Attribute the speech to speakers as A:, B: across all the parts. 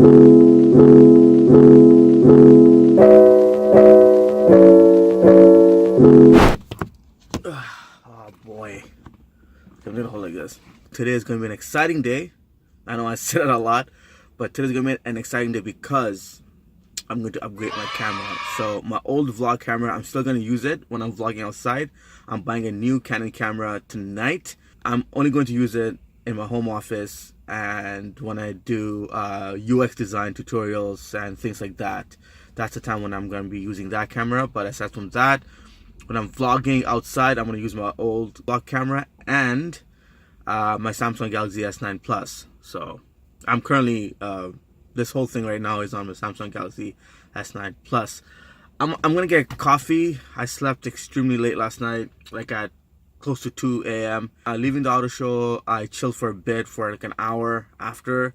A: Oh boy, I'm gonna hold like this. Today is gonna be an exciting day. I know I said it a lot, but today's gonna be an exciting day because I'm going to upgrade my camera. So my old vlog camera, I'm still gonna use it when I'm vlogging outside. I'm buying a new Canon camera tonight. I'm only going to use it in my home office and when I do UX design tutorials and things like that. That's the time when I'm going to be using that camera. But aside from that, when I'm vlogging outside, I'm going to use my old vlog camera and my Samsung Galaxy S9 Plus. So I'm currently, this whole thing right now is on the Samsung Galaxy S9 Plus. I'm going to get coffee. I slept extremely late last night, like at close to 2 a.m. Leaving the auto show, I chilled for a bit for like an hour after.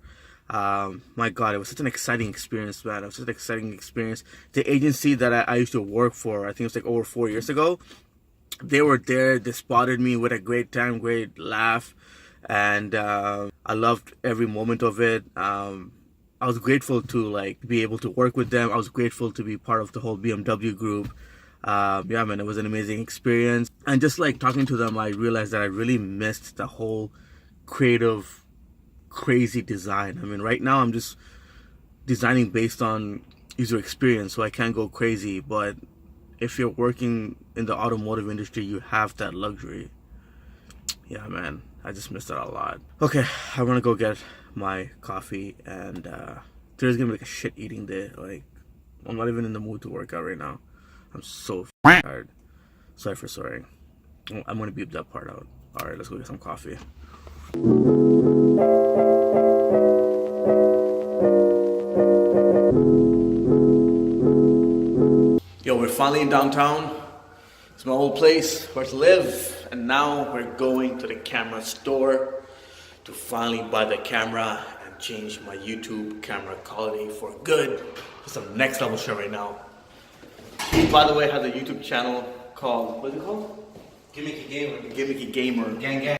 A: My God, it was such an exciting experience, man. It was such an exciting experience. The agency that I used to work for, I think it was like over 4 years ago, they were there. They spotted me with a great time, great laugh, and I loved every moment of it. I was grateful to like be able to work with them. I was grateful to be part of the whole BMW group. Yeah, man, it was an amazing experience. And just like talking to them, I realized that I really missed the whole creative, crazy design. I mean, right now I'm just designing based on user experience, so I can't go crazy. But if you're working in the automotive industry, you have that luxury. Yeah, man, I just missed out a lot. Okay, I want to go get my coffee, and today's gonna be like a shit eating day. Like, I'm not even in the mood to work out right now. I'm so tired. Sorry for swearing. I'm gonna beep that part out. Alright, let's go get some coffee. Yo, we're finally in downtown. It's my old place where to live. And now we're going to the camera store to finally buy the camera and change my YouTube camera quality for good. It's some next level shit right now. He, by the way, has a YouTube channel called, what is it called?
B: Gimmicky Gamer.
A: Gimmicky Gamer.
B: Gang.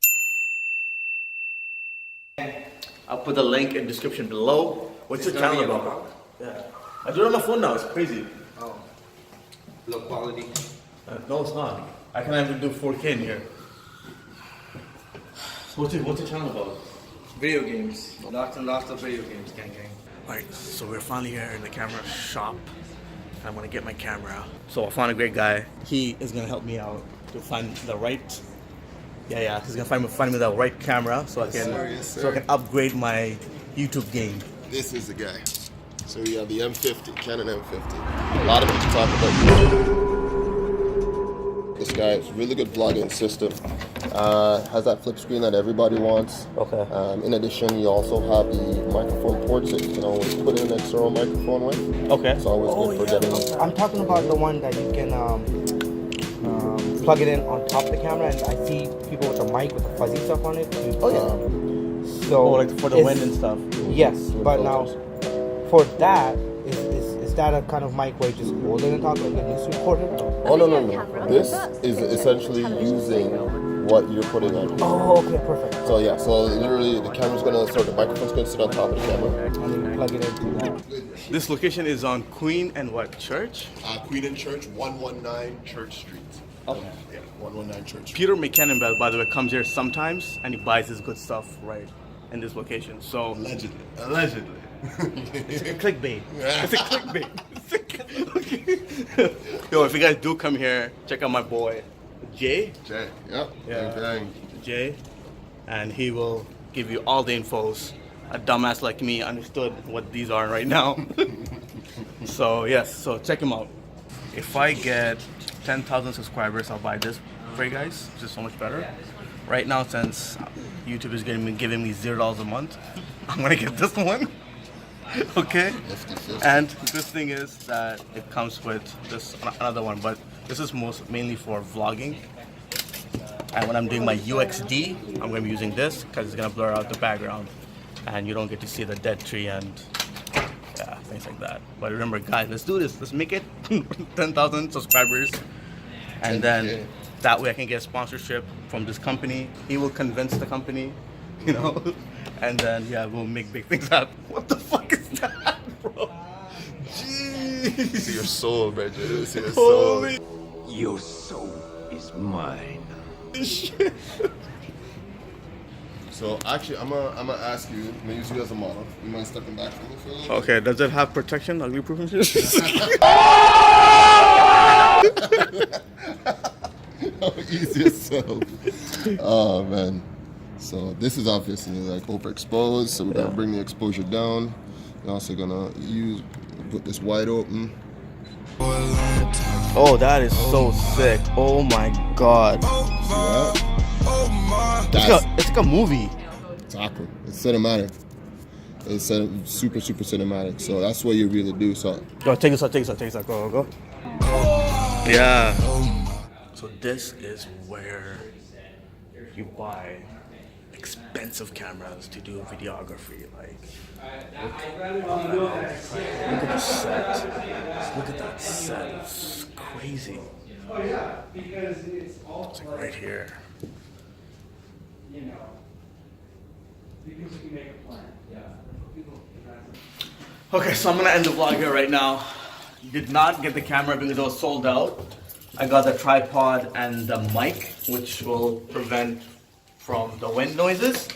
A: I'll put the link in the description below. What's your channel about? Yeah. I do it on my phone now, it's crazy.
B: Oh. Low quality.
A: No, it's not. I can't even do 4K in here. So what's your channel about?
B: Video games. Lots and lots of video games, gang.
A: Alright, so we're finally here in the camera shop. I'm gonna get my camera. So I found a great guy. He is gonna help me out to find the right. Yeah. He's gonna find me the right camera so I can upgrade my YouTube game.
C: This is the guy. So we have the M50, Canon M50. A lot of people talk about this guy. It's a really good vlogging system. Has that flip screen that everybody wants.
A: Okay.
C: In addition, you also have the microphone ports that you can always put in an external microphone with.
A: Okay.
C: It's always good for getting.
D: I'm talking about the one that you can plug it in on top of the camera, and I see people with a mic with the fuzzy stuff on it. So
A: like for the wind and stuff.
D: Yes, but now for that, is that a kind of mic where you just hold it and talk like a news reporter?
C: Oh no. This is essentially using what you're putting on.
D: Oh, okay, perfect.
C: So yeah, so literally the camera's gonna the microphone's gonna sit on top of the camera.
D: And then you plug it into that.
A: This location is on Queen and what, Church?
C: Queen and Church, 119 Church Street.
A: Oh.
C: Yeah, 119 Church Street.
A: Peter Mckinnon, by the way, comes here sometimes and he buys his good stuff right in this location. So
C: Allegedly.
A: It's a clickbait. It's a clickbait. Yo, if you guys do come here, check out my boy Jay.
C: Yep.
A: Yeah. Jay, and he will give you all the infos. A dumbass like me understood what these are right now. So yes, so check him out. If I get 10,000 subscribers, I'll buy this for you guys. It's just so much better. Right now, since YouTube is giving me $0 a month, I'm gonna get this one. Okay. And this thing is that it comes with this another one, but this is mainly for vlogging. And when I'm doing my UXD, I'm going to be using this because it's going to blur out the background and you don't get to see the dead tree and yeah, things like that. But remember, guys, let's do this. Let's make it 10,000 subscribers, and then that way I can get sponsorship from this company. He will convince the company, you know, and then yeah, we'll make big things happen. What the fuck is that, bro? Jeez.
C: See your soul, Bridget. See your soul.
A: Holy
E: Your soul is mine.
A: shit.
C: So actually, I'm gonna ask you. I'm gonna use you as a model. You mind stepping back from me for a little?
A: Okay, does it have protection? Ugly proof and shit?
C: Ease yourself. Oh man. So this is obviously like overexposed. So we're gonna bring the exposure down. We're also gonna put this wide open.
A: Oh, that is so sick. Oh my god. It's like a movie.
C: Exactly. It's cinematic. It's super cinematic. So that's what you really do. So
A: Go, take this out. Go. Yeah. So this is where you buy expensive cameras to do videography. Like, look at the set. Look at that set. It's crazy. It's like right here. Okay, so I'm gonna end the vlog here right now. Did not get the camera because it was sold out. I got the tripod and the mic, which will prevent from the wind noises.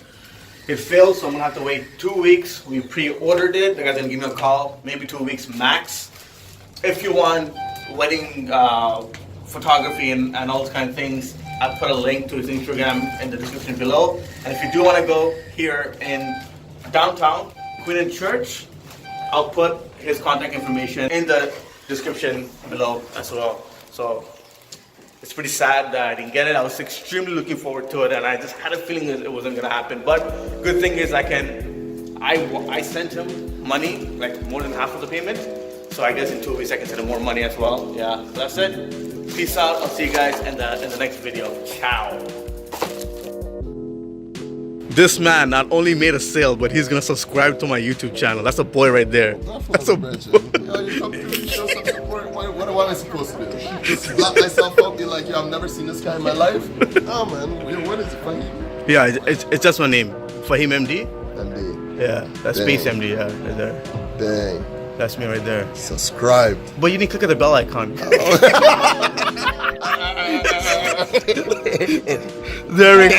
A: It failed, so I'm gonna have to wait 2 weeks. We pre-ordered it. The guy's gonna give me a call, maybe 2 weeks max. If you want wedding photography and all those kind of things, I'll put a link to his Instagram in the description below. And if you do want to go here in downtown, Queen and Church, I'll put his contact information in the description below as well. So it's pretty sad that I didn't get it. I was extremely looking forward to it, and I just had a feeling that it wasn't gonna happen. But good thing is I sent him money, like more than half of the payment. So I guess in 2 weeks I can send him more money as well. Yeah, so that's it. Peace out. I'll see you guys in the next video. Ciao. This man not only made a sale, but he's gonna subscribe to my YouTube channel. That's a boy right there. That's a boy.
C: Yo, you come through, you show some support. What am I supposed to do? Just lock myself up, be like, yo, I've never seen this guy in my life? No, man. Yo, what is it, Fahim?
A: Yeah, it's just my name. Fahim MD?
C: MD.
A: Yeah, that's
C: Dang.
A: Space MD, yeah, right there.
C: Dang.
A: That's me right there.
C: Subscribed.
A: But you didn't click at the bell icon. There we go.